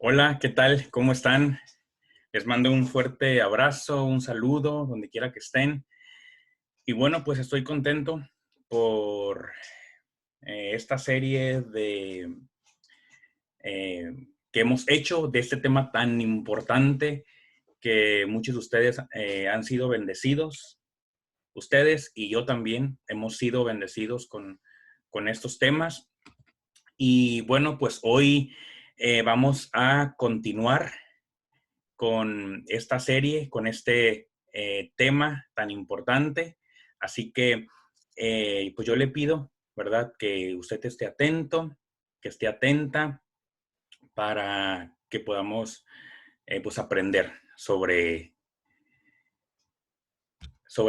Hola, ¿qué tal? ¿Cómo están? Les mando un fuerte abrazo, un saludo, donde quiera que estén. Y bueno, pues estoy contento por esta serie eh, que hemos hecho de este tema tan importante que muchos de ustedes han sido bendecidos. Ustedes y yo también hemos sido bendecidos con estos temas. Y bueno, pues hoy vamos a continuar con esta serie, con este tema tan importante. Así que, pues yo le pido, ¿verdad? Que usted esté atento, que esté atenta para que podamos, pues, aprender sobre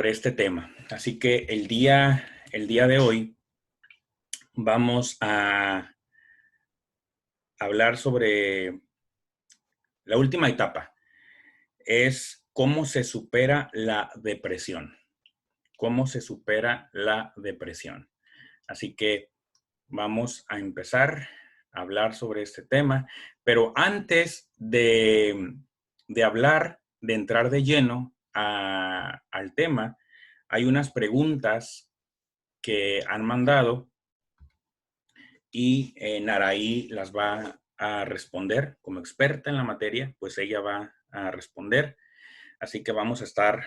este tema. Así que el día de hoy vamos a hablar sobre la última etapa, es cómo se supera la depresión. Cómo se supera la depresión. Así que vamos a empezar a hablar sobre este tema, pero antes de hablar, de entrar de lleno al tema, hay unas preguntas que han mandado y Naraí las va a responder como experta en la materia, pues ella va a responder. Así que vamos a estar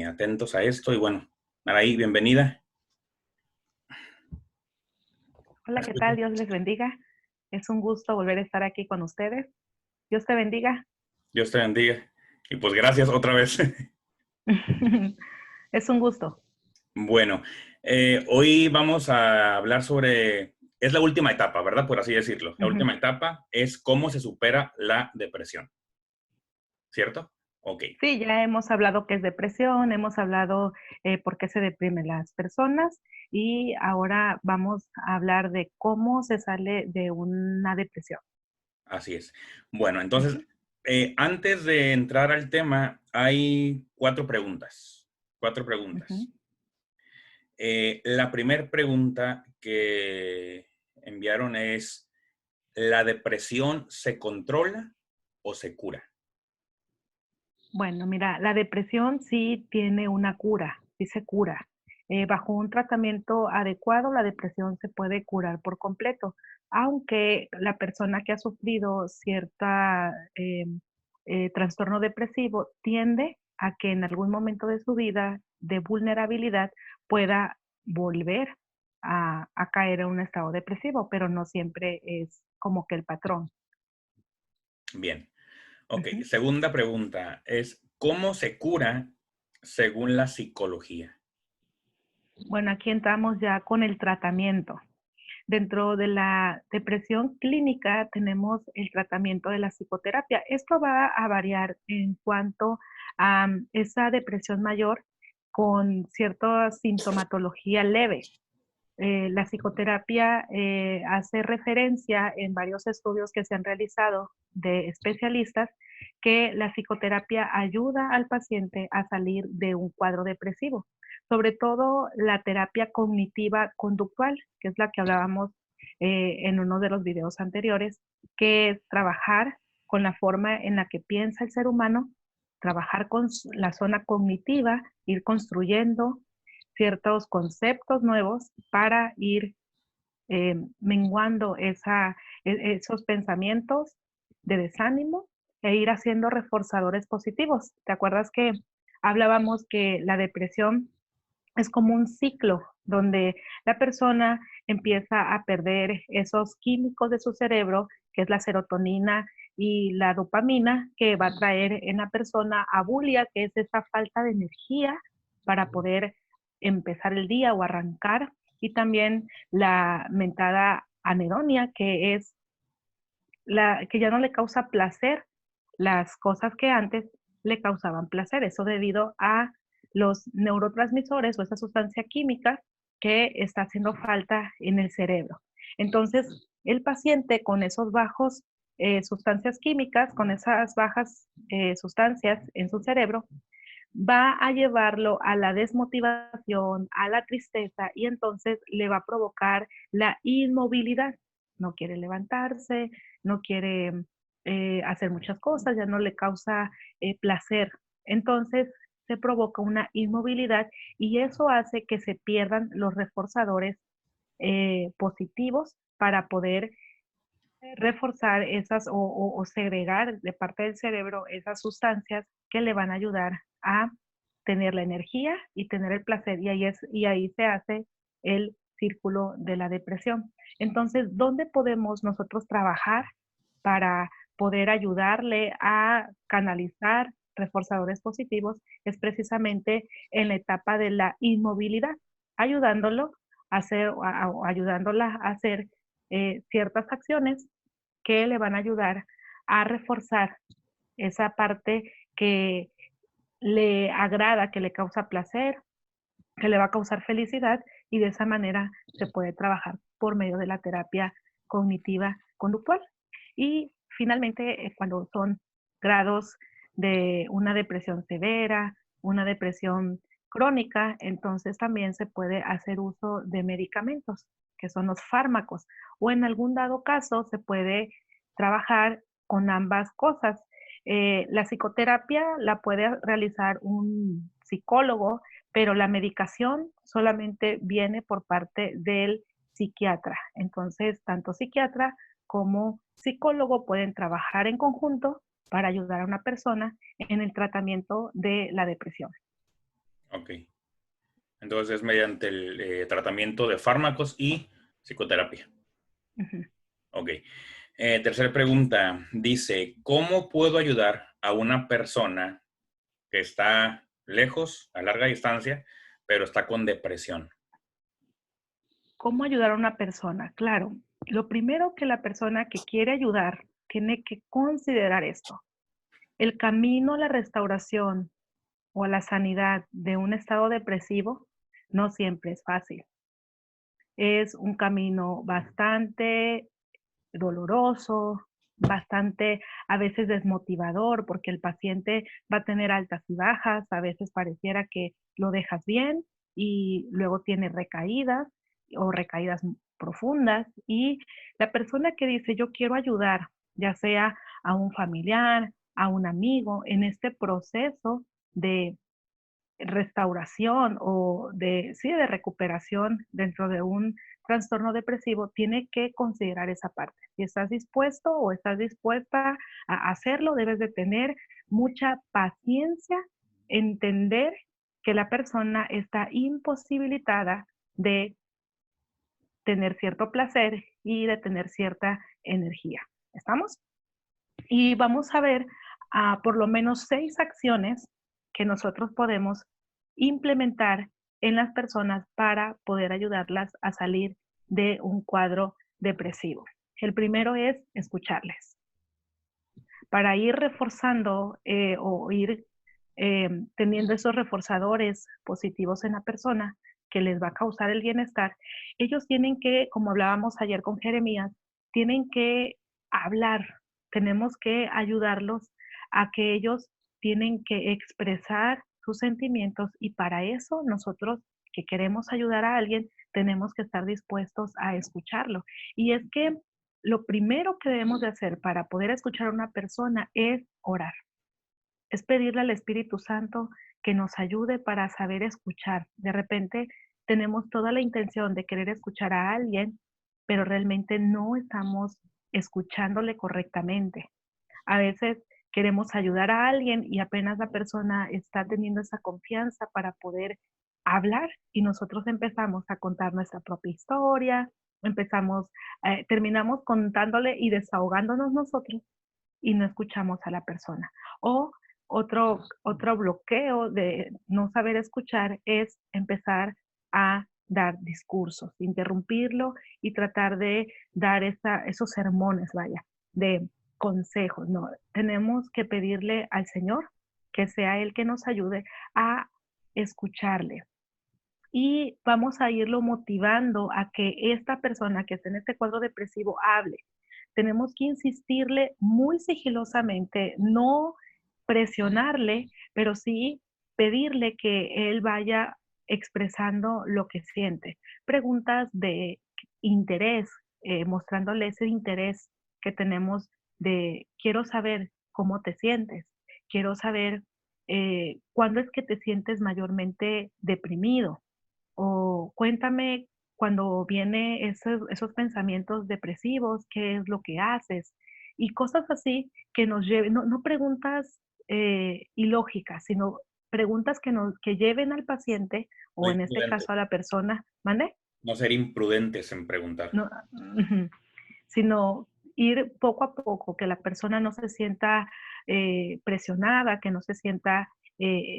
atentos a esto. Y bueno, Naraí, bienvenida. ¿Me Hola, ¿qué tal? escuchas? Dios les bendiga. Es un gusto volver a estar aquí con ustedes. Dios te bendiga. Dios te bendiga. Y pues gracias otra vez. Es un gusto. Bueno, hoy vamos a hablar sobre, es la última etapa, ¿verdad? Por así decirlo. La Ujú. última etapa es cómo se supera la depresión, ¿cierto? Ok, Sí, ya hemos hablado qué es depresión, hemos hablado por qué se deprimen las personas y ahora vamos a hablar de cómo se sale de una depresión. así es. Bueno, entonces, Ujú, antes de entrar al tema, hay cuatro preguntas. Cuatro ujú. preguntas. La primera pregunta que enviaron es, ¿la depresión se controla o se cura? Bueno, mira, la depresión sí tiene una cura, sí se cura. Bajo un tratamiento adecuado, la depresión se puede curar por completo, aunque la persona que ha sufrido cierta trastorno depresivo tiende a que en algún momento de su vida de vulnerabilidad pueda volver a caer en un estado depresivo, pero no siempre es como que el patrón. Bien. Ok, Ujú. segunda pregunta es, ¿cómo se cura según la psicología? Bueno, aquí entramos ya con el tratamiento. Dentro de la depresión clínica tenemos el tratamiento de la psicoterapia. Esto va a variar en cuanto a esa depresión mayor con cierta sintomatología leve. La psicoterapia hace referencia en varios estudios que se han realizado de especialistas que la psicoterapia ayuda al paciente a salir de un cuadro depresivo, sobre todo la terapia cognitiva conductual, que es la que hablábamos en uno de los videos anteriores, que es trabajar con la forma en la que piensa el ser humano, trabajar con la zona cognitiva, ir construyendo ciertos conceptos nuevos para ir menguando esos pensamientos de desánimo e ir haciendo reforzadores positivos. ¿Te acuerdas que hablábamos que la depresión es como un ciclo donde la persona empieza a perder esos químicos de su cerebro, que es la serotonina y la dopamina, que va a traer en la persona abulia, que es esa falta de energía para poder empezar el día o arrancar, y también la mentada anedonia, que es la que ya no le causa placer las cosas que antes le causaban placer. Eso debido a los neurotransmisores o esa sustancia química que está haciendo falta en el cerebro. Entonces, el paciente con esos bajos sustancias químicas, con esas bajas sustancias en su cerebro, va a llevarlo a la desmotivación, a la tristeza y entonces le va a provocar la inmovilidad. No quiere levantarse, no quiere hacer muchas cosas, ya no le causa placer. Entonces se provoca una inmovilidad y eso hace que se pierdan los reforzadores positivos para poder reforzar esas o segregar de parte del cerebro esas sustancias que le van a ayudar a tener la energía y tener el placer, y ahí se hace el círculo de la depresión. Entonces, ¿dónde podemos nosotros trabajar para poder ayudarle a canalizar reforzadores positivos? Es precisamente en la etapa de la inmovilidad, ayudándolo a hacer, ayudándola a hacer ciertas acciones que le van a ayudar a reforzar esa parte que le agrada, que le causa placer, que le va a causar felicidad, y de esa manera se puede trabajar por medio de la terapia cognitiva conductual. Y finalmente, cuando son grados de una depresión severa, una depresión crónica, entonces también se puede hacer uso de medicamentos, que son los fármacos, o en algún dado caso se puede trabajar con ambas cosas. La psicoterapia la puede realizar un psicólogo, pero la medicación solamente viene por parte del psiquiatra. Entonces, tanto psiquiatra como psicólogo pueden trabajar en conjunto para ayudar a una persona en el tratamiento de la depresión. Ok. Entonces es mediante el tratamiento de fármacos y psicoterapia. Ujú. Ok. Tercera pregunta. Dice, ¿cómo puedo ayudar a una persona que está lejos, a larga distancia, pero está con depresión? ¿Cómo ayudar a una persona? Claro, lo primero que la persona que quiere ayudar tiene que considerar esto. El camino a la restauración o a la sanidad de un estado depresivo no siempre es fácil. Es un camino bastante doloroso, bastante a veces desmotivador, porque el paciente va a tener altas y bajas, a veces pareciera que lo dejas bien y luego tiene recaídas o recaídas profundas, y la persona que dice yo quiero ayudar, ya sea a un familiar, a un amigo, en este proceso de restauración o de, sí, de recuperación dentro de un trastorno depresivo, tiene que considerar esa parte. Si estás dispuesto o estás dispuesta a hacerlo, debes de tener mucha paciencia, entender que la persona está imposibilitada de tener cierto placer y de tener cierta energía. ¿Estamos? Y vamos a ver por lo menos 6 acciones que nosotros podemos implementar en las personas para poder ayudarlas a salir de un cuadro depresivo. El primero es escucharles. Para ir reforzando o ir teniendo esos reforzadores positivos en la persona que les va a causar el bienestar, ellos tienen que, como hablábamos ayer con Jeremías, tienen que hablar. Tenemos que ayudarlos a que ellos tienen que expresar sus sentimientos, y para eso nosotros que queremos ayudar a alguien tenemos que estar dispuestos a escucharlo. Y es que lo primero que debemos de hacer para poder escuchar a una persona es orar, es pedirle al Espíritu Santo que nos ayude para saber escuchar. De repente tenemos toda la intención de querer escuchar a alguien, pero realmente no estamos escuchándole correctamente. A veces queremos ayudar a alguien y apenas la persona está teniendo esa confianza para poder hablar, y nosotros empezamos a contar nuestra propia historia, terminamos contándole y desahogándonos nosotros, y no escuchamos a la persona. O otro bloqueo de no saber escuchar es empezar a dar discursos, interrumpirlo y tratar de dar esos sermones, vaya, de consejos. No, tenemos que pedirle al Señor que sea Él que nos ayude a escucharle. Y vamos a irlo motivando a que esta persona que está en este cuadro depresivo hable. Tenemos que insistirle muy sigilosamente, no presionarle, pero sí pedirle que él vaya expresando lo que siente. Preguntas de interés, mostrándole ese interés que tenemos de quiero saber cómo te sientes, quiero saber cuándo es que te sientes mayormente deprimido o cuéntame cuando viene esos pensamientos depresivos, qué es lo que haces y cosas así que nos lleven, no preguntas ilógicas, sino preguntas que lleven al paciente No o en este imprudentes, caso a la persona, ¿mande? no ser imprudentes en preguntar. No, ujú, sino ir poco a poco, que la persona no se sienta presionada, que no se sienta, sí,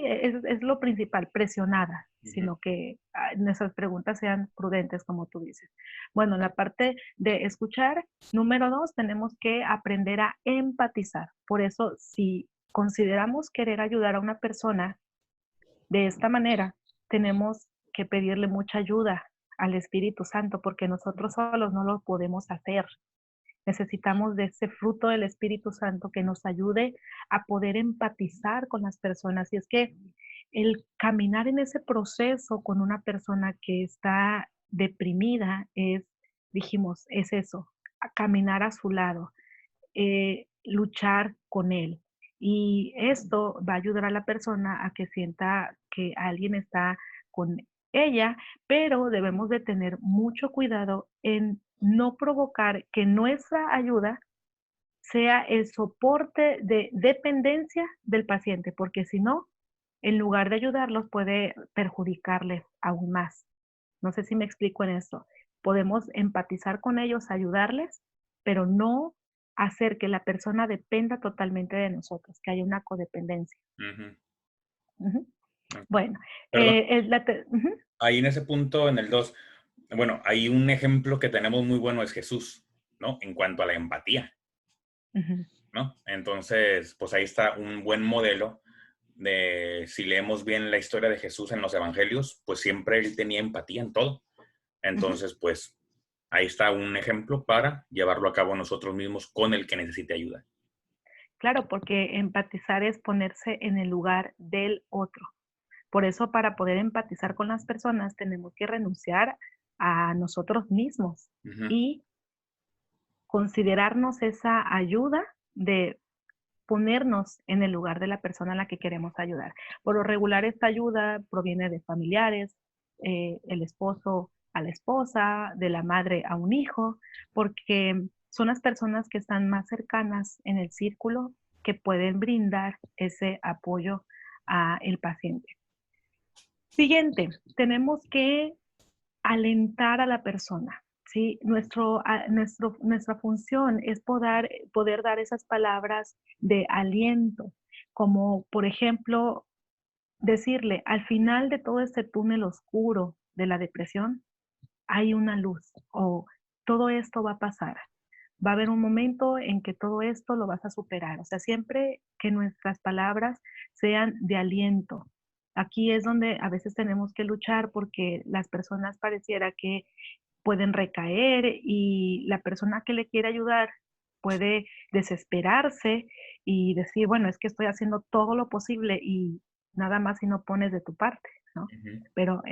es lo principal, presionada, Ujú. sino que nuestras preguntas sean prudentes, como tú dices. Bueno, en la parte de escuchar, número 2, tenemos que aprender a empatizar. Por eso, si consideramos querer ayudar a una persona de esta manera, tenemos que pedirle mucha ayuda al Espíritu Santo, porque nosotros solos no lo podemos hacer. Necesitamos de ese fruto del Espíritu Santo que nos ayude a poder empatizar con las personas. Y es que el caminar en ese proceso con una persona que está deprimida es, dijimos, es eso, caminar a su lado, luchar con él. Y esto va a ayudar a la persona a que sienta que alguien está con ella, pero debemos de tener mucho cuidado en no provocar que nuestra ayuda sea el soporte de dependencia del paciente, porque si no, en lugar de ayudarlos, puede perjudicarles aún más. No sé si me explico en esto. Podemos empatizar con ellos, ayudarles, pero no hacer que la persona dependa totalmente de nosotros, que haya una codependencia. Ujú. Ujú. Ok. Bueno, Perdón, ujú, ahí en ese punto, en el 2, bueno, hay un ejemplo que tenemos muy bueno, es Jesús, ¿no? En cuanto a la empatía, ujú, ¿no? Entonces, pues ahí está un buen modelo de, si leemos bien la historia de Jesús en los evangelios, pues siempre él tenía empatía en todo. ujú. Entonces, pues ahí está un ejemplo para llevarlo a cabo nosotros mismos con el que necesite ayuda. Claro, porque empatizar es ponerse en el lugar del otro. Por eso, para poder empatizar con las personas, tenemos que renunciar a nosotros mismos Ujú, y considerarnos esa ayuda de ponernos en el lugar de la persona a la que queremos ayudar. Por lo regular, esta ayuda proviene de familiares, el esposo a la esposa, de la madre a un hijo, porque son las personas que están más cercanas en el círculo que pueden brindar ese apoyo al paciente. Siguiente, tenemos que alentar a la persona, ¿sí? Nuestra función es poder dar esas palabras de aliento, como por ejemplo, decirle, al final de todo este túnel oscuro de la depresión, hay una luz o todo esto va a pasar. Va a haber un momento en que todo esto lo vas a superar. O sea, siempre que nuestras palabras sean de aliento. Aquí es donde a veces tenemos que luchar porque las personas pareciera que pueden recaer y la persona que le quiere ayudar puede desesperarse y decir, bueno, es que estoy haciendo todo lo posible y nada más si no pones de tu parte, ¿no? ujú. Pero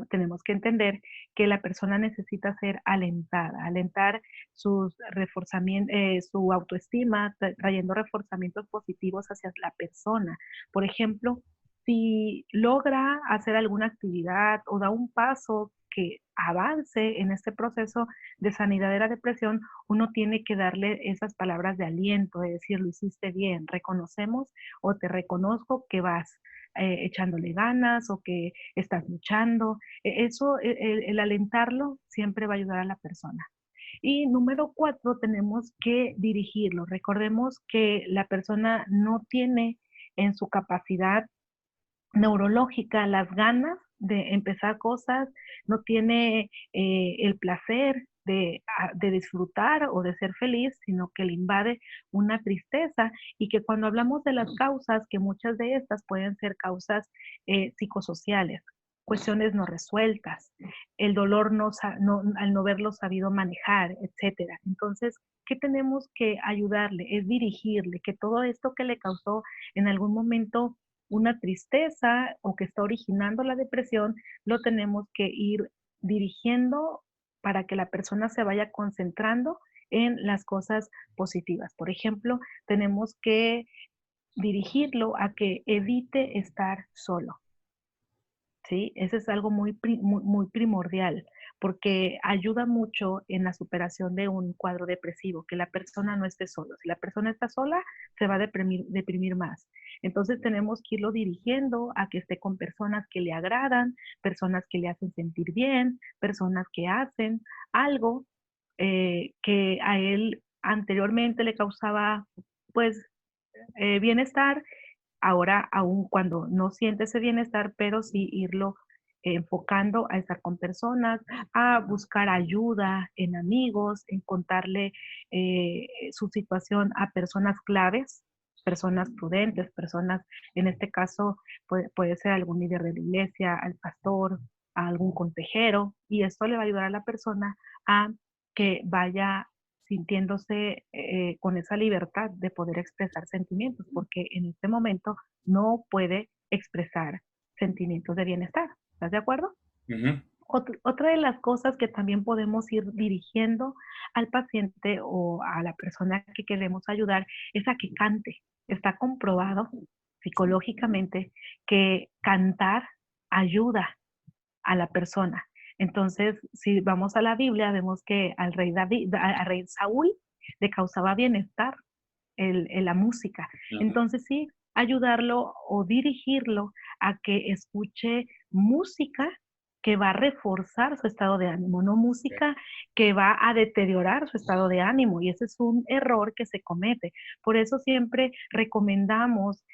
tenemos que entender que la persona necesita ser alentada, alentar su autoestima, trayendo reforzamientos positivos hacia la persona. Por ejemplo, si logra hacer alguna actividad o da un paso que avance en este proceso de sanidad de la depresión, uno tiene que darle esas palabras de aliento, de decir, lo hiciste bien, reconocemos o te reconozco que vas echándole ganas o que estás luchando. Eso, el alentarlo siempre va a ayudar a la persona. Y número 4, tenemos que dirigirlo. Recordemos que la persona no tiene en su capacidad neurológica las ganas de empezar cosas, no tiene el placer de disfrutar o de ser feliz, sino que le invade una tristeza y que cuando hablamos de las causas, que muchas de estas pueden ser causas psicosociales, cuestiones no resueltas, el dolor al no haberlo sabido manejar, etcétera. Entonces, ¿qué tenemos que ayudarle? Es dirigirle, que todo esto que le causó en algún momento una tristeza o que está originando la depresión, lo tenemos que ir dirigiendo para que la persona se vaya concentrando en las cosas positivas. Por ejemplo, tenemos que dirigirlo a que evite estar solo. ¿Sí? Eso es algo muy primordial, porque ayuda mucho en la superación de un cuadro depresivo, que la persona no esté sola. Si la persona está sola, se va a deprimir más. Entonces tenemos que irlo dirigiendo a que esté con personas que le agradan, personas que le hacen sentir bien, personas que hacen algo que a él anteriormente le causaba, pues, bienestar. Ahora, aún cuando no siente ese bienestar, pero sí irlo enfocando a estar con personas, a buscar ayuda en amigos, en contarle su situación a personas claves, personas prudentes, personas, en este caso puede ser algún líder de la iglesia, al pastor, a algún consejero, y esto le va a ayudar a la persona a que vaya sintiéndose con esa libertad de poder expresar sentimientos, porque en este momento no puede expresar sentimientos de bienestar. ¿Estás de acuerdo? Ujú. Otra de las cosas que también podemos ir dirigiendo al paciente o a la persona que queremos ayudar es a que cante. Está comprobado psicológicamente que cantar ayuda a la persona. Entonces, si vamos a la Biblia, vemos que al rey David, al rey Saúl le causaba bienestar la música. Ujú. Entonces, sí, ayudarlo o dirigirlo a que escuche música que va a reforzar su estado de ánimo, no Ok. música que va a deteriorar su estado de ánimo. Y ese es un error que se comete. Por eso siempre recomendamos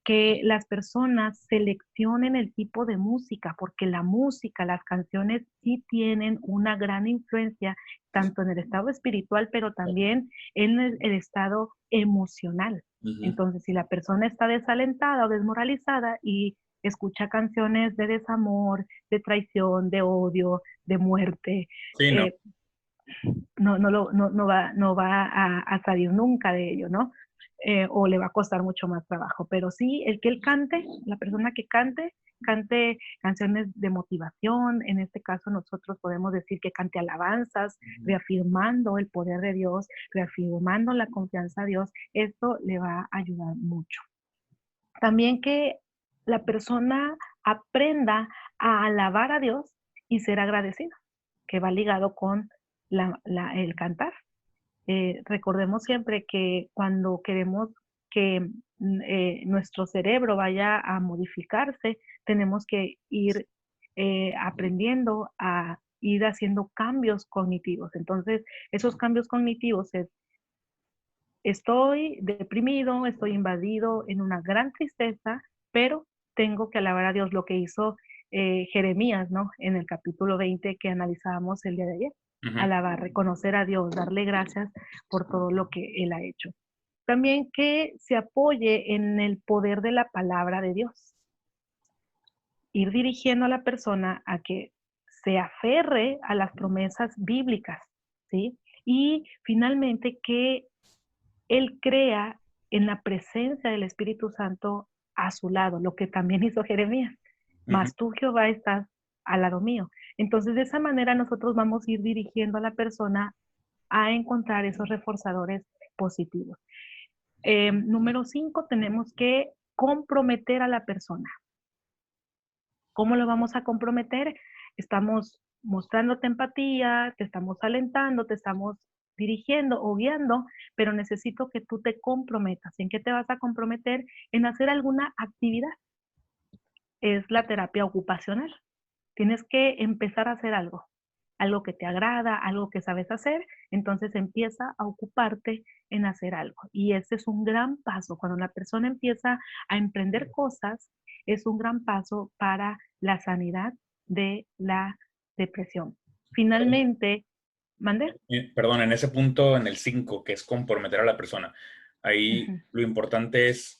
que las personas seleccionen el tipo de música, porque la música, las canciones sí tienen una gran influencia tanto en el estado espiritual, pero también en el estado emocional. Ujú. Entonces, si la persona está desalentada o desmoralizada y escucha canciones de desamor, de traición, de odio, de muerte, Sí, no. eh, no va a salir nunca de ello, ¿no? O le va a costar mucho más trabajo. Pero sí, el que él cante, la persona que cante, cante canciones de motivación. En este caso, nosotros podemos decir que cante alabanzas, Ujú. reafirmando el poder de Dios, reafirmando la confianza a Dios. Esto le va a ayudar mucho. También que la persona aprenda a alabar a Dios y ser agradecida, que va ligado con el cantar. Recordemos siempre que cuando queremos que nuestro cerebro vaya a modificarse, tenemos que ir aprendiendo a ir haciendo cambios cognitivos. Entonces, esos cambios cognitivos es, estoy deprimido, estoy invadido en una gran tristeza, pero tengo que alabar a Dios, lo que hizo Jeremías, ¿no? En el capítulo 20 que analizábamos el día de ayer. Ujú. Alabar, reconocer a Dios, darle gracias por todo lo que Él ha hecho. También que se apoye en el poder de la palabra de Dios. Ir dirigiendo a la persona a que se aferre a las promesas bíblicas, ¿sí? Y finalmente que él crea en la presencia del Espíritu Santo a su lado, lo que también hizo Jeremías. Ujú. Mas tú, Jehová, estás al lado mío. Entonces, de esa manera nosotros vamos a ir dirigiendo a la persona a encontrar esos reforzadores positivos. Número 5, tenemos que comprometer a la persona. ¿Cómo lo vamos a comprometer? Estamos mostrándote empatía, te estamos alentando, te estamos dirigiendo o guiando, pero necesito que tú te comprometas. ¿En qué te vas a comprometer? En hacer alguna actividad. Es la terapia ocupacional. Tienes que empezar a hacer algo que te agrada, algo que sabes hacer, entonces empieza a ocuparte en hacer algo. Y ese es un gran paso. Cuando la persona empieza a emprender cosas, es un gran paso para la sanidad de la depresión. Finalmente, ¿mande? Perdón, en ese punto, en el 5 que es comprometer a la persona, ahí Ujú, lo importante es,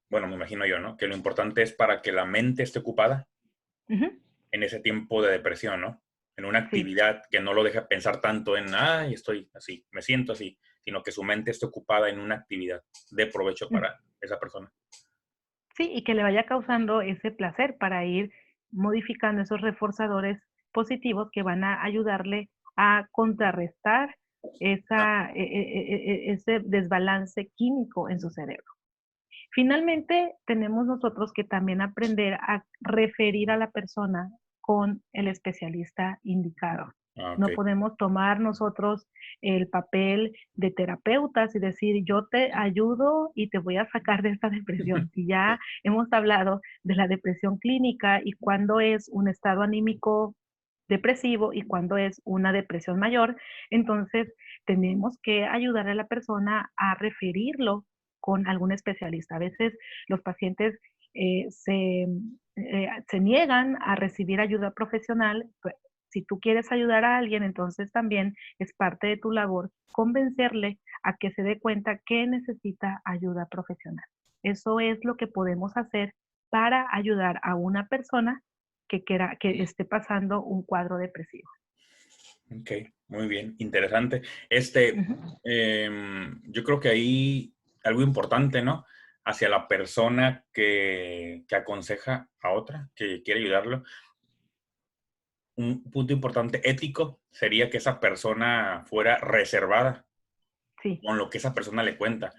bueno, me imagino yo, ¿no? Que lo importante es para que la mente esté ocupada ujú, en ese tiempo de depresión, ¿no? En una sí. actividad que no lo deje pensar tanto en, ay, estoy así, me siento así, sino que su mente esté ocupada en una actividad de provecho Mm, para esa persona. sí, y que le vaya causando ese placer para ir modificando esos reforzadores positivos que van a ayudarle a contrarrestar ese desbalance químico en su cerebro. Finalmente, tenemos nosotros que también aprender a referir a la persona con el especialista indicado. Ah, ok. No podemos tomar nosotros el papel de terapeutas y decir, yo te ayudo y te voy a sacar de esta depresión. Si ya hemos hablado de la depresión clínica y cuándo es un estado anímico depresivo y cuándo es una depresión mayor, entonces tenemos que ayudar a la persona a referirlo con algún especialista. A veces los pacientes se niegan a recibir ayuda profesional. Pues, si tú quieres ayudar a alguien, entonces también es parte de tu labor convencerle a que se dé cuenta que necesita ayuda profesional. Eso es lo que podemos hacer para ayudar a una persona que esté pasando un cuadro depresivo. Ok, muy bien, interesante. Ujú. Yo creo que ahí algo importante, ¿no? Hacia la persona que aconseja a otra, que quiere ayudarlo. Un punto importante ético sería que esa persona fuera reservada Sí. con lo que esa persona le cuenta,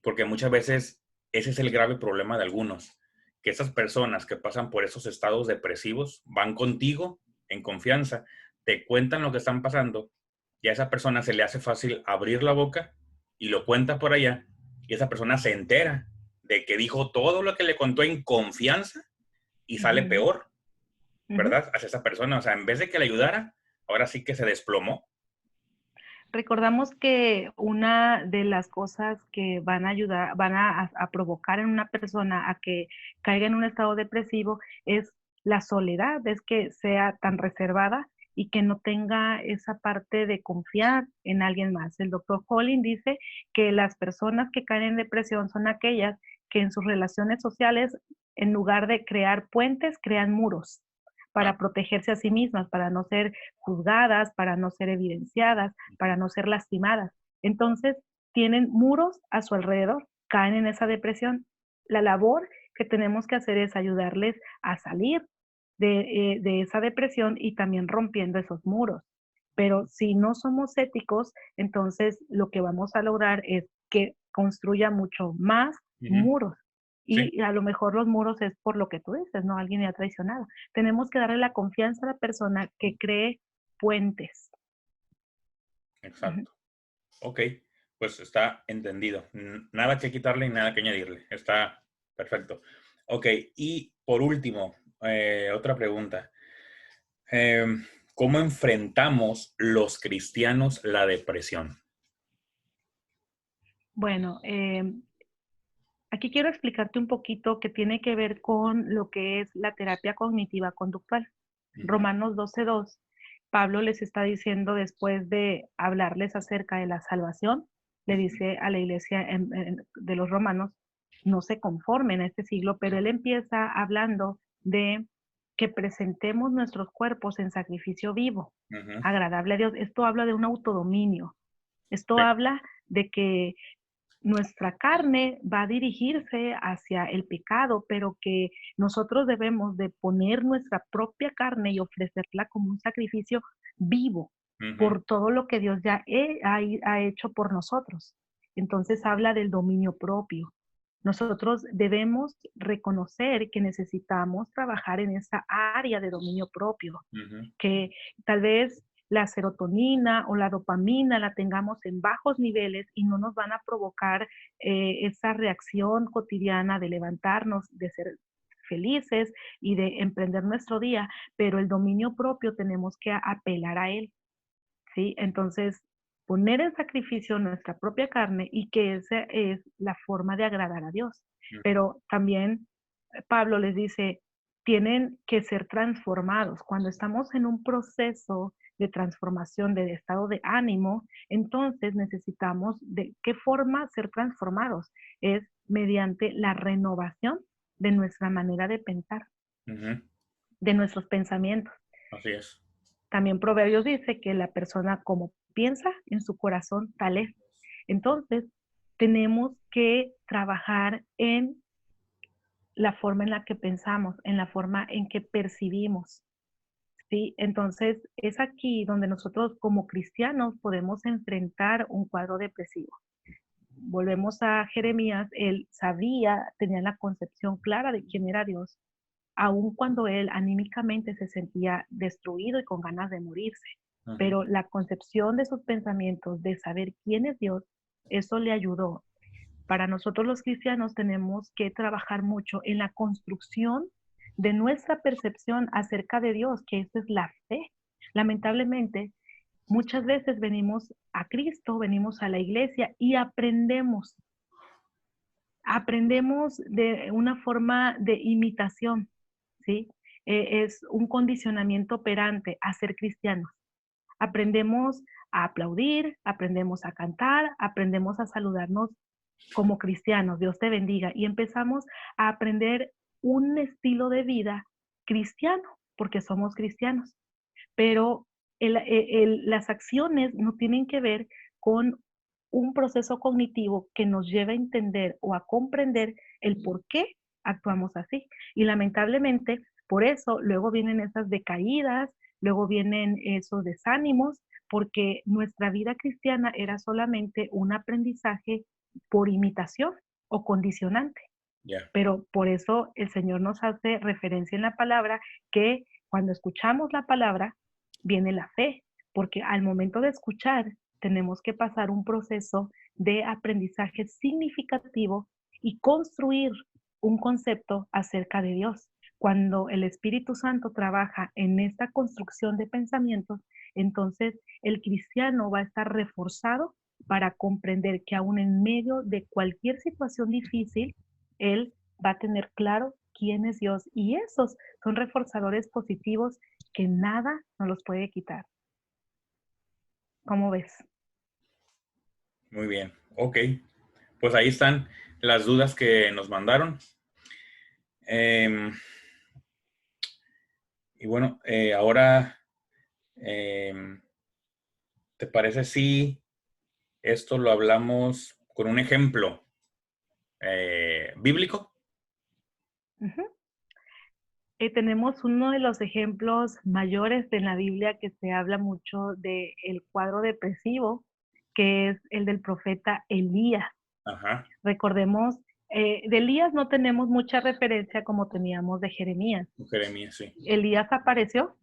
porque muchas veces ese es el grave problema de algunos, que esas personas que pasan por esos estados depresivos van contigo en confianza, te cuentan lo que están pasando y a esa persona se le hace fácil abrir la boca y lo cuenta por allá y esa persona se entera de que dijo todo lo que le contó en confianza y sale Ujú, peor, ujú. ¿verdad? Hacia esa persona, o sea, en vez de que le ayudara, ahora sí que se desplomó. Recordamos que una de las cosas que van a ayudar, a provocar en una persona a que caiga en un estado depresivo es la soledad, es que sea tan reservada y que no tenga esa parte de confiar en alguien más. El doctor Collins dice que las personas que caen en depresión son aquellas que en sus relaciones sociales, en lugar de crear puentes, crean muros Ah, para protegerse a sí mismas, para no ser juzgadas, para no ser evidenciadas, para no ser lastimadas. Entonces, tienen muros a su alrededor, caen en esa depresión. La labor que tenemos que hacer es ayudarles a salir de esa depresión y también rompiendo esos muros. Pero si no somos éticos, entonces lo que vamos a lograr es que construya mucho más ujú, muros. sí, Y a lo mejor los muros es por lo que tú dices, ¿no? Alguien ya ha traicionado. Tenemos que darle la confianza a la persona que cree puentes. Ujú. exacto. Ok, pues está entendido. Nada que quitarle y nada que añadirle. Está perfecto. Ok, y por último, otra pregunta. ¿Cómo enfrentamos los cristianos la depresión? Bueno, aquí quiero explicarte un poquito que tiene que ver con lo que es la terapia cognitiva conductual. Ujú, Romanos 12:2, Pablo les está diciendo después de hablarles acerca de la salvación, le ujú, dice a la iglesia de los romanos, no se conformen a este siglo, pero él empieza hablando de que presentemos nuestros cuerpos en sacrificio vivo, ujú, agradable a Dios. Esto habla de un autodominio. Esto sí, habla de que nuestra carne va a dirigirse hacia el pecado, pero que nosotros debemos de poner nuestra propia carne y ofrecerla como un sacrificio vivo ujú, por todo lo que Dios ya ha hecho por nosotros. Entonces habla del dominio propio. Nosotros debemos reconocer que necesitamos trabajar en esa área de dominio propio, ujú, que tal vez la serotonina o la dopamina la tengamos en bajos niveles y no nos van a provocar esa reacción cotidiana de levantarnos, de ser felices y de emprender nuestro día, pero el dominio propio tenemos que apelar a él, ¿sí? Entonces, poner en sacrificio nuestra propia carne y que esa es la forma de agradar a Dios. ujú, Pero también Pablo les dice, tienen que ser transformados. Cuando estamos en un proceso de transformación de estado de ánimo, entonces necesitamos de qué forma ser transformados. Es mediante la renovación de nuestra manera de pensar, ujú. de nuestros pensamientos. Así es. También Proverbios dice que la persona como piensa en su corazón tal es. Entonces, tenemos que trabajar en la forma en la que pensamos, en la forma en que percibimos. ¿sí? Entonces, es aquí donde nosotros como cristianos podemos enfrentar un cuadro depresivo. Volvemos a Jeremías, él sabía, tenía la concepción clara de quién era Dios, aun cuando él anímicamente se sentía destruido y con ganas de morirse. Ujú. Pero la concepción de sus pensamientos, de saber quién es Dios, eso le ayudó. Para nosotros los cristianos tenemos que trabajar mucho en la construcción de nuestra percepción acerca de Dios, que esa es la fe. Lamentablemente, muchas veces venimos a Cristo, venimos a la iglesia y aprendemos de una forma de imitación, ¿sí? Es un condicionamiento operante a ser cristianos. Aprendemos a aplaudir, aprendemos a cantar, aprendemos a saludarnos como cristianos, Dios te bendiga, y empezamos a aprender un estilo de vida cristiano, porque somos cristianos, pero las acciones no tienen que ver con un proceso cognitivo que nos lleve a entender o a comprender el por qué actuamos así. Y lamentablemente, por eso luego vienen esas decaídas, luego vienen esos desánimos, porque nuestra vida cristiana era solamente un aprendizaje por imitación o condicionante. Ya. Pero por eso el Señor nos hace referencia en la palabra que cuando escuchamos la palabra viene la fe, porque al momento de escuchar tenemos que pasar un proceso de aprendizaje significativo y construir un concepto acerca de Dios. Cuando el Espíritu Santo trabaja en esta construcción de pensamientos, entonces el cristiano va a estar reforzado para comprender que aún en medio de cualquier situación difícil, él va a tener claro quién es Dios y esos son reforzadores positivos que nada nos los puede quitar. ¿Cómo ves? Muy bien. Ok. Pues ahí están las dudas que nos mandaron. Em, y bueno, ahora, em, ¿te parece si esto lo hablamos con un ejemplo bíblico? Ujú. Tenemos uno de los ejemplos mayores de la Biblia que se habla mucho del cuadro depresivo, que es el del profeta Elías. Ajá. Recordemos, de Elías no tenemos mucha referencia como teníamos de Jeremías. Jeremías, sí. Elías apareció,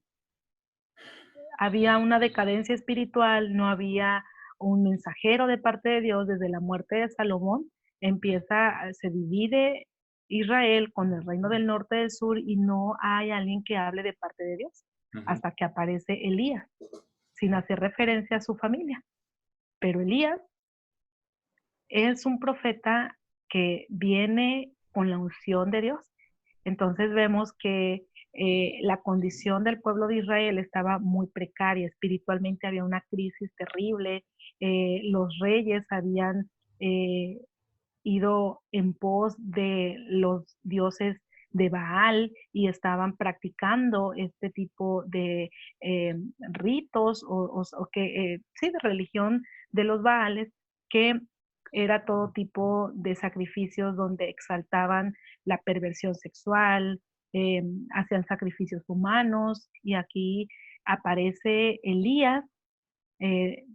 había una decadencia espiritual, no había un mensajero de parte de Dios desde la muerte de Salomón, se divide Israel con el reino del norte y del sur y no hay alguien que hable de parte de Dios Ujú. hasta que aparece Elías, sin hacer referencia a su familia. Pero Elías es un profeta que viene con la unción de Dios. Entonces vemos que la condición del pueblo de Israel estaba muy precaria, espiritualmente había una crisis terrible, los reyes habían eh, ido en pos de los dioses de Baal y estaban practicando este tipo de ritos o que, sí, de religión de los Baales, que era todo tipo de sacrificios donde exaltaban la perversión sexual, hacían sacrificios humanos y aquí aparece Elías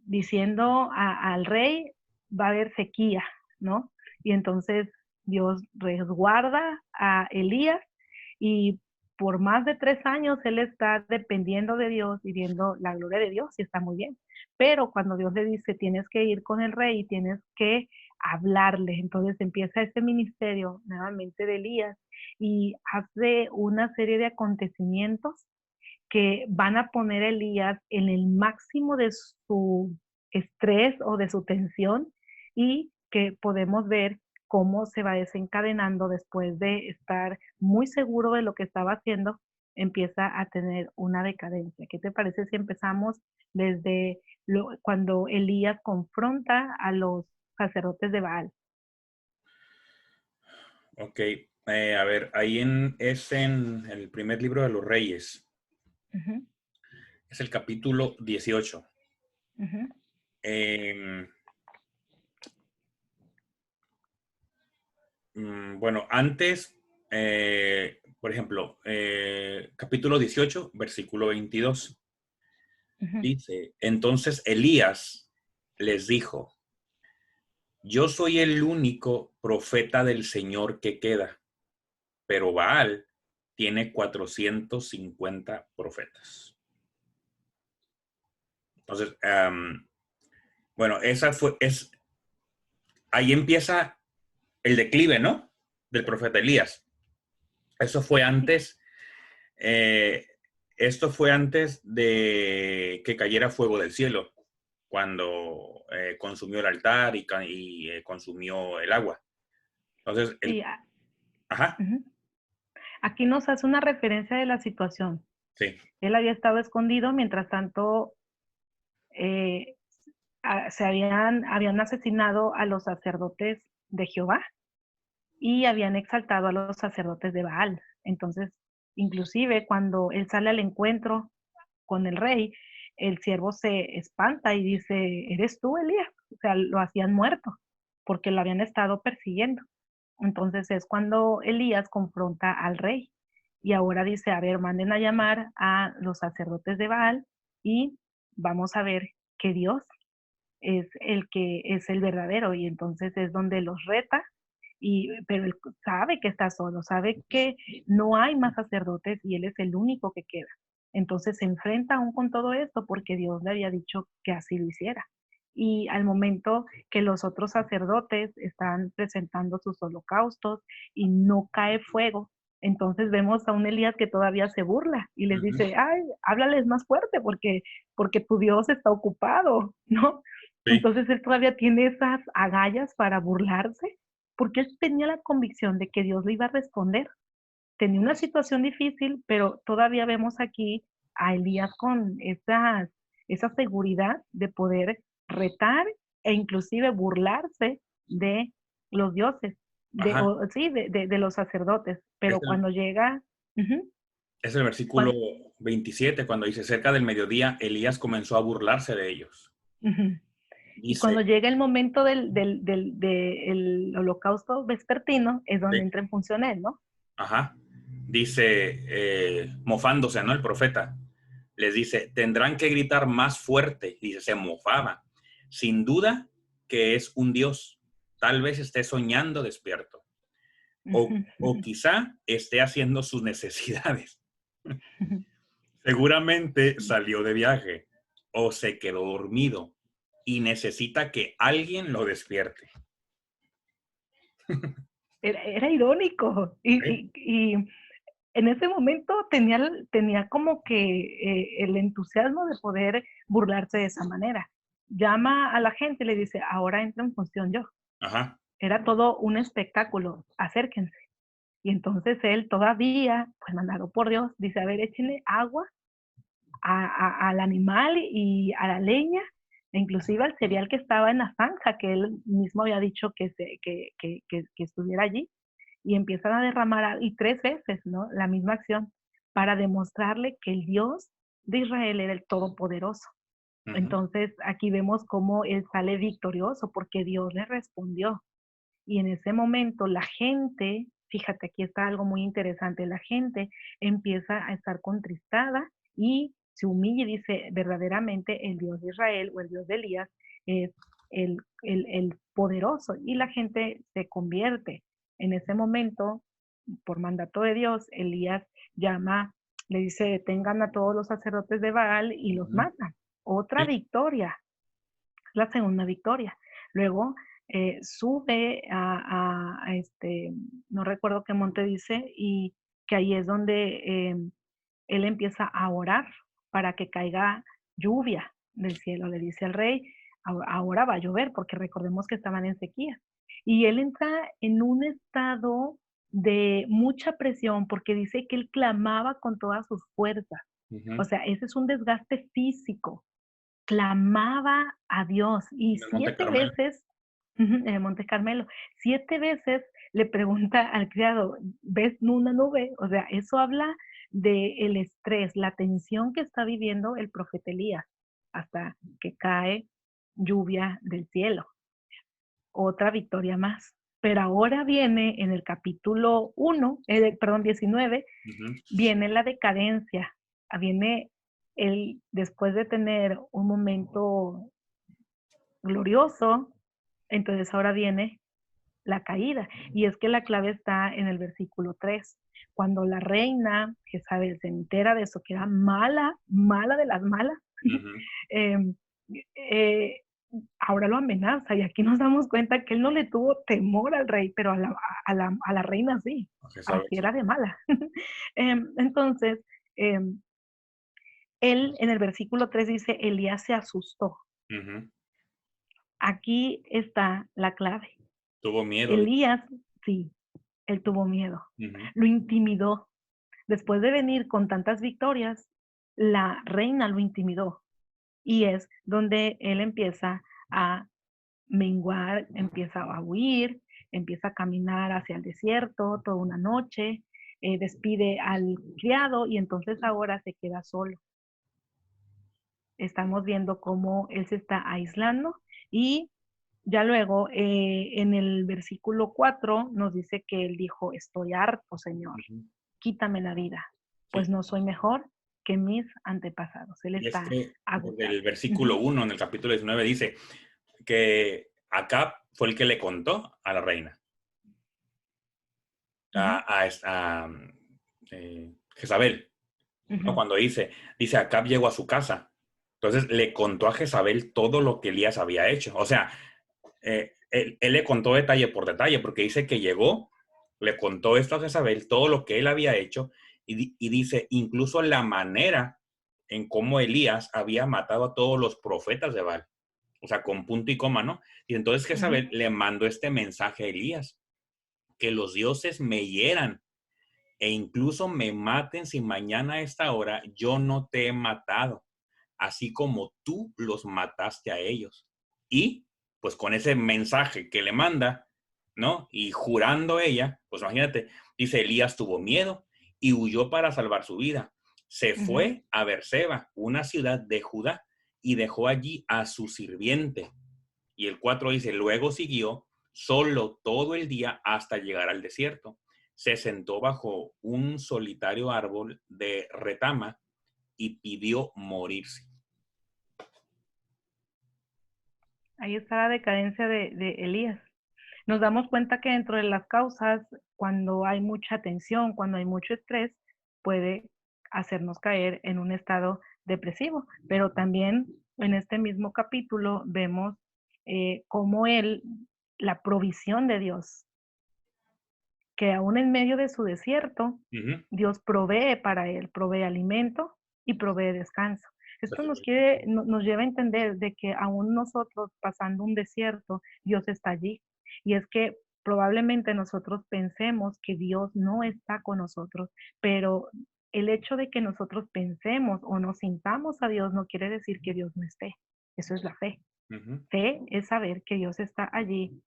diciendo al rey va a haber sequía, ¿no? Y entonces Dios resguarda a Elías y por más de 3 años él está dependiendo de Dios y viendo la gloria de Dios y está muy bien. Pero cuando Dios le dice tienes que ir con el rey y tienes que hablarle, entonces empieza este ministerio nuevamente de Elías y hace una serie de acontecimientos que van a poner a Elías en el máximo de su estrés o de su tensión y que podemos ver cómo se va desencadenando después de estar muy seguro de lo que estaba haciendo, empieza a tener una decadencia. ¿Qué te parece si empezamos desde cuando Elías confronta a los sacerdotes de Baal? Ok. A ver, ahí es en el primer libro de los Reyes. Ujú, Es el capítulo 18. ujú, Em, bueno, antes Por ejemplo, capítulo 18, versículo 22. Ujú. Dice, entonces Elías les dijo, yo soy el único profeta del Señor que queda, pero Baal tiene 450 profetas. Entonces, bueno, ahí empieza el declive, ¿no? Del profeta Elías. Eso fue Sí, antes, eh, esto fue antes de que cayera fuego del cielo, cuando consumió el altar y consumió el agua. Entonces, sí, ajá, ujú. Aquí nos hace una referencia de la situación. sí, Él había estado escondido, mientras tanto eh, habían asesinado a los sacerdotes de Jehová y habían exaltado a los sacerdotes de Baal. Entonces, inclusive cuando él sale al encuentro con el rey, el siervo se espanta y dice, ¿eres tú, Elías? O sea, lo hacían muerto porque lo habían estado persiguiendo. Entonces es cuando Elías confronta al rey y ahora dice, a ver, manden a llamar a los sacerdotes de Baal y vamos a ver que Dios es el que es el verdadero y entonces es donde los reta pero él sabe que está solo, sabe que no hay más sacerdotes y él es el único que queda. Entonces se enfrenta aún con todo esto porque Dios le había dicho que así lo hiciera. Y al momento que los otros sacerdotes están presentando sus holocaustos y no cae fuego, entonces vemos a un Elías que todavía se burla y les ujú, dice, ay, háblales más fuerte porque tu Dios está ocupado, ¿no? sí, Entonces él todavía tiene esas agallas para burlarse porque él tenía la convicción de que Dios le iba a responder. Tenía una situación difícil, pero todavía vemos aquí a Elías con esa seguridad de poder retar e inclusive burlarse de los dioses, ajá. sí, de los sacerdotes. Es Pero el, cuando llega, ujú, es el versículo cuan- 27, cuando dice, cerca del mediodía, Elías comenzó a burlarse de ellos. ujú, y Dice, cuando llega el momento del holocausto vespertino, es donde sí, entra en función él, ¿no? ajá, dice, mofándose, ¿no? El profeta les dice, tendrán que gritar más fuerte. Dice, se mofaba. Sin duda que es un Dios. Tal vez esté soñando despierto. O quizá esté haciendo sus necesidades. Seguramente salió de viaje o se quedó dormido y necesita que alguien lo despierte. Era irónico ¿Sí? y en ese momento tenía como que el entusiasmo de poder burlarse de esa manera. Llama a la gente y le dice, ahora entra en función yo. Ajá. Era todo un espectáculo, acérquense. Y entonces él todavía, pues mandado por Dios, dice, a ver, échenle agua al animal y a la leña, e inclusive al cereal que estaba en la zanja, que él mismo había dicho que estuviera allí, y empiezan a derramar, y 3 veces, ¿no? La misma acción, para demostrarle que el Dios de Israel era el Todopoderoso. Ujú, Entonces, aquí vemos cómo él sale victorioso, porque Dios le respondió. Y en ese momento la gente, fíjate, aquí está algo muy interesante, la gente empieza a estar contristada y se humilla y dice, verdaderamente el Dios de Israel o el Dios de Elías es el poderoso y la gente se convierte. En ese momento, por mandato de Dios, Elías llama, le dice, detengan a todos los sacerdotes de Baal y los ujú, matan. Otra sí, victoria, la segunda victoria. Luego sube no recuerdo qué monte dice, y que ahí es donde él empieza a orar para que caiga lluvia del cielo. Le dice al rey, ahora va a llover, porque recordemos que estaban en sequía. Y él entra en un estado de mucha presión, porque dice que él clamaba con todas sus fuerzas. O ujú. sea, ese es un desgaste físico, clamaba a Dios y En el Monte 7 Carmelo. veces, ujú, en el Monte Carmelo, 7 veces le pregunta al criado, ¿ves una nube? O sea, eso habla del estrés, la tensión que está viviendo el profeta Elías, hasta que cae lluvia del cielo. Otra victoria más. Pero ahora viene en el capítulo 1, perdón, 19, Ujú, viene la decadencia, viene el, después de tener un momento glorioso, entonces ahora viene la caída. Y es que la clave está en el versículo 3. Cuando la reina Jezabel se entera de eso, que era mala, mala de las malas, ujú. eh, eh, ahora lo amenaza. Y aquí nos damos cuenta que él no le tuvo temor al rey, pero a la reina sí. Ok, sabes, Así sí. era de mala. Entonces, em, él en el versículo 3 dice, Elías se asustó. Ujú. Aquí está la clave. Tuvo miedo. Elías, sí, él tuvo miedo, Ujú, lo intimidó. Después de venir con tantas victorias, la reina lo intimidó y es donde él empieza a menguar, empieza a huir, empieza a caminar hacia el desierto toda una noche, despide al criado y entonces ahora se queda solo. Estamos viendo cómo él se está aislando y ya luego en el versículo 4 nos dice que él dijo, estoy harto, Señor, ujú. quítame la vida, pues Sí. no soy mejor que mis antepasados. Él Y es está que desde agotado. el versículo Ujú, 1 en el capítulo 19 dice que Acab fue el que le contó a la reina, ujú, Jezabel, ¿no? ujú, Cuando dice Acab llegó a su casa. Entonces le contó a Jezabel todo lo que Elías había hecho. O sea, él le contó detalle por detalle, porque dice que llegó, le contó esto a Jezabel, todo lo que él había hecho, y dice incluso la manera en cómo Elías había matado a todos los profetas de Baal, o sea, con punto y coma, ¿no? Y entonces ujú. Jezabel le mandó este mensaje a Elías, que los dioses me hieran e incluso me maten si mañana a esta hora yo no te he matado, así como tú los mataste a ellos. Y pues con ese mensaje que le manda, ¿no? Y jurando ella, pues imagínate, dice Elías tuvo miedo y huyó para salvar su vida. Se Ujú. fue a Beerseba, una ciudad de Judá, y dejó allí a su sirviente. Y el 4 dice, luego siguió solo todo el día hasta llegar al desierto. Se sentó bajo un solitario árbol de retama y pidió morirse. Ahí está la decadencia de Elías. Nos damos cuenta que dentro de las causas, cuando hay mucha tensión, cuando hay mucho estrés, puede hacernos caer en un estado depresivo. Pero también en este mismo capítulo vemos cómo él, la provisión de Dios, que aún en medio de su desierto, Ujú. Dios provee para él, provee alimento y provee descanso. Esto Definitivamente. nos lleva a entender de que aún nosotros pasando un desierto, Dios está allí. Y es que probablemente nosotros pensemos que Dios no está con nosotros, pero el hecho de que nosotros pensemos o nos sintamos a Dios no quiere decir que Dios no esté. Eso es la fe. Ujú. Fe es saber que Dios está allí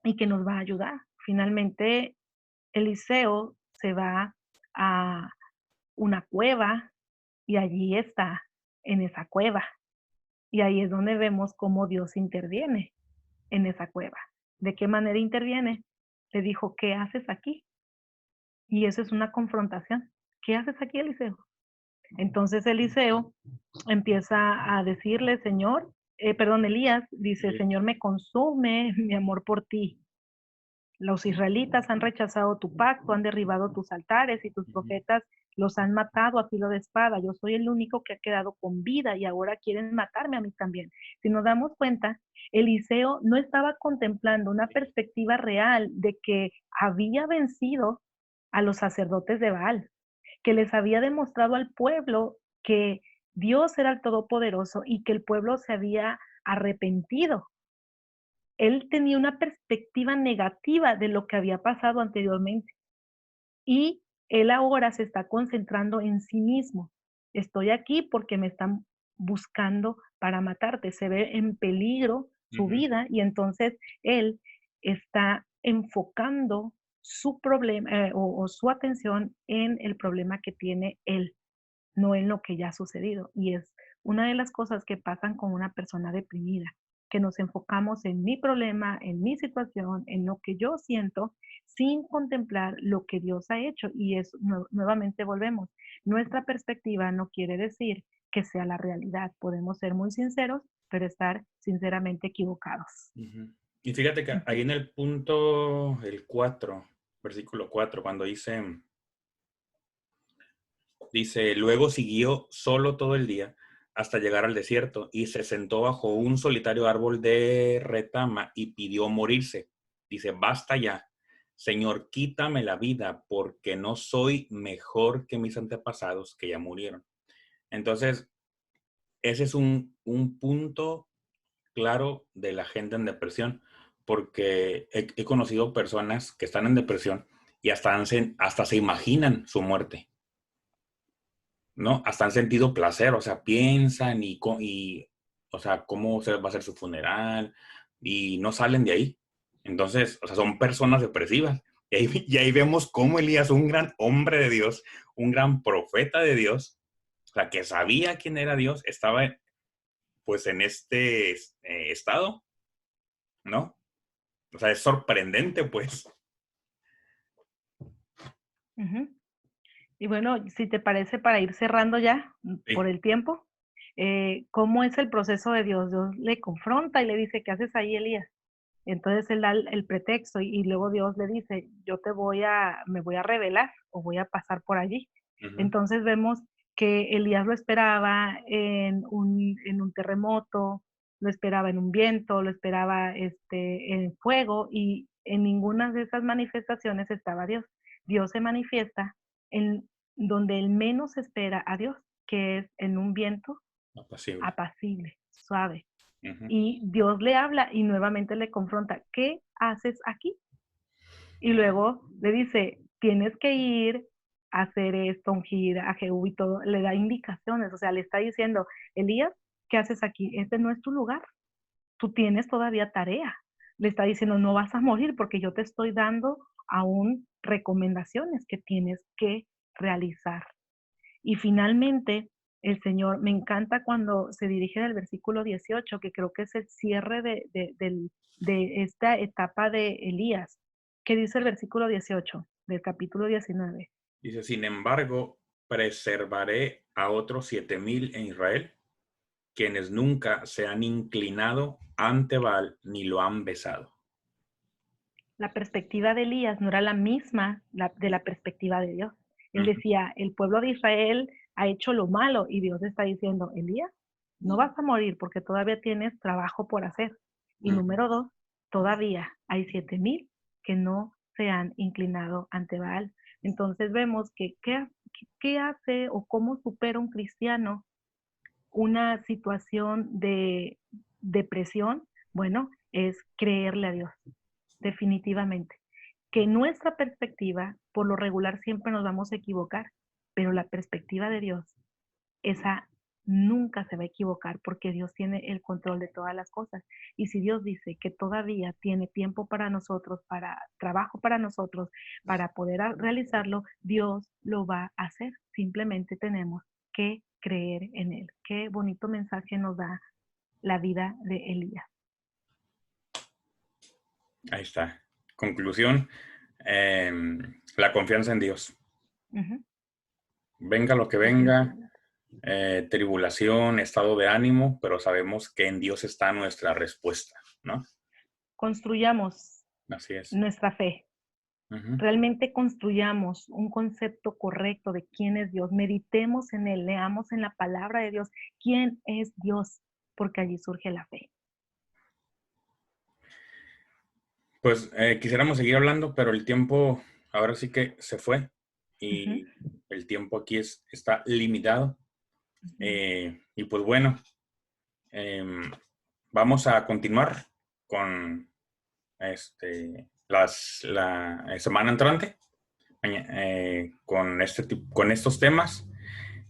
y que nos va a ayudar. Finalmente, Eliseo se va a una cueva y allí está, en esa cueva. Y ahí es donde vemos cómo Dios interviene en esa cueva. ¿De qué manera interviene? Le dijo, ¿qué haces aquí? Y eso es una confrontación. ¿Qué haces aquí, Eliseo? Entonces Eliseo empieza a decirle, Señor, perdón, Elías dice, Sí. Señor, me consume mi amor por ti. Los israelitas han rechazado tu pacto, han derribado tus altares y tus Ujú. profetas los han matado a filo de espada. Yo soy el único que ha quedado con vida y ahora quieren matarme a mí también. Si nos damos cuenta, Eliseo no estaba contemplando una perspectiva real de que había vencido a los sacerdotes de Baal, que les había demostrado al pueblo que Dios era el Todopoderoso y que el pueblo se había arrepentido. Él tenía una perspectiva negativa de lo que había pasado anteriormente y él ahora se está concentrando en sí mismo. Estoy aquí porque me están buscando para matarte. Se ve en peligro su Ujú. vida y entonces él está enfocando su problema o su atención en el problema que tiene él, no en lo que ya ha sucedido. Y es una de las cosas que pasan con una persona deprimida, que nos enfocamos en mi problema, en mi situación, en lo que yo siento, sin contemplar lo que Dios ha hecho. Y eso, nuevamente volvemos. Nuestra perspectiva no quiere decir que sea la realidad. Podemos ser muy sinceros, pero estar sinceramente equivocados. Ujú. Y fíjate que ahí Ujú. en el punto, el 4, versículo 4, cuando dice, luego siguió solo todo el día hasta llegar al desierto y se sentó bajo un solitario árbol de retama y pidió morirse. Dice, basta ya, Señor, quítame la vida porque no soy mejor que mis antepasados que ya murieron. Entonces, ese es un punto claro de la gente en depresión, porque he conocido personas que están en depresión y hasta se imaginan su muerte, ¿no? Hasta han sentido placer, o sea, piensan o sea, cómo se va a hacer su funeral y no salen de ahí. Entonces, o sea, son personas depresivas. Y ahí vemos cómo Elías, un gran hombre de Dios, un gran profeta de Dios, o sea, que sabía quién era Dios, estaba pues en este estado, ¿no? O sea, es sorprendente, pues. Ujú. Y bueno, si te parece, para ir cerrando ya por Sí. el tiempo, ¿cómo es el proceso de Dios? Dios le confronta y le dice, ¿qué haces ahí, Elías? Entonces él da el pretexto y luego Dios le dice, yo me voy a revelar o voy a pasar por allí. Ujú. Entonces vemos que Elías lo esperaba en un terremoto, lo esperaba en un viento, lo esperaba en fuego y en ninguna de esas manifestaciones estaba Dios. Dios se manifiesta en donde él menos espera a Dios, que es en un viento Apacible. apacible, suave. Ujú. Y Dios le habla y nuevamente le confronta, ¿qué haces aquí? Y luego le dice, tienes que ir a hacer esto, ungir a Jehú y todo, le da indicaciones, o sea, le está diciendo, Elías, ¿qué haces aquí? Este no es tu lugar, tú tienes todavía tarea. Le está diciendo, no vas a morir porque yo te estoy dando aún recomendaciones que tienes que realizar. Y finalmente, el Señor, me encanta cuando se dirige al versículo 18, que creo que es el cierre de esta etapa de Elías. ¿Qué dice el versículo 18 del capítulo 19? Dice, sin embargo, preservaré a otros 7,000 en Israel, quienes nunca se han inclinado ante Baal ni lo han besado. La perspectiva de Elías no era la misma de la perspectiva de Dios. Él Ujú. decía, el pueblo de Israel ha hecho lo malo y Dios está diciendo, Elías, no vas a morir porque todavía tienes trabajo por hacer. Y Ujú. número dos, todavía hay 7,000 que no se han inclinado ante Baal. Entonces vemos que qué hace o cómo supera un cristiano una situación de depresión. Bueno, es creerle a Dios, definitivamente. Que nuestra perspectiva, por lo regular, siempre nos vamos a equivocar, pero la perspectiva de Dios, esa nunca se va a equivocar porque Dios tiene el control de todas las cosas. Y si Dios dice que todavía tiene tiempo para nosotros, para trabajo para nosotros, para poder realizarlo, Dios lo va a hacer. Simplemente tenemos que creer en Él. Qué bonito mensaje nos da la vida de Elías. Ahí está. Conclusión, la confianza en Dios. Ujú. Venga lo que venga, Definitivamente. tribulación, estado de ánimo, pero sabemos que en Dios está nuestra respuesta, ¿no? Construyamos Así es. nuestra fe. Ujú. Realmente construyamos un concepto correcto de quién es Dios, meditemos en Él, leamos en la palabra de Dios quién es Dios, porque allí surge la fe. Pues quisiéramos seguir hablando, pero el tiempo ahora sí que se fue Ujú, y el tiempo aquí está limitado. ujú. Y pues bueno, em, vamos a continuar con la semana entrante con estos temas.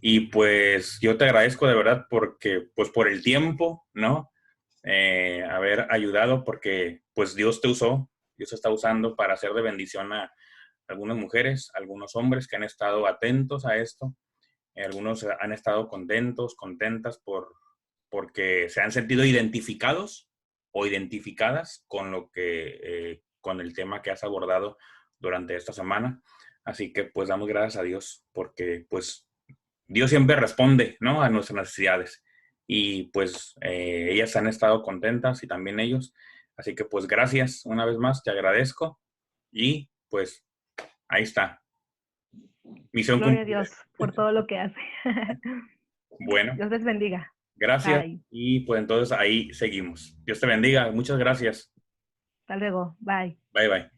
Y pues yo te agradezco de verdad porque, pues por el tiempo, ¿no? Haber ayudado porque pues Dios te usó, Dios te está usando para hacer de bendición a algunas mujeres, algunos hombres que han estado atentos a esto, algunos han estado contentos, contentas porque se han sentido identificados o identificadas con lo que, con el tema que has abordado durante esta semana. Así que pues damos gracias a Dios porque pues Dios siempre responde, ¿no? A nuestras necesidades. Y pues ellas han estado contentas y también ellos. Así que pues gracias una vez más, te agradezco. Y pues ahí está. Misión Gloria a cumplida. Dios por todo lo que hace. Bueno, Dios les bendiga. gracias. Bye. Y pues entonces ahí seguimos. Dios te bendiga. Muchas gracias. Hasta luego. Bye. Bye bye.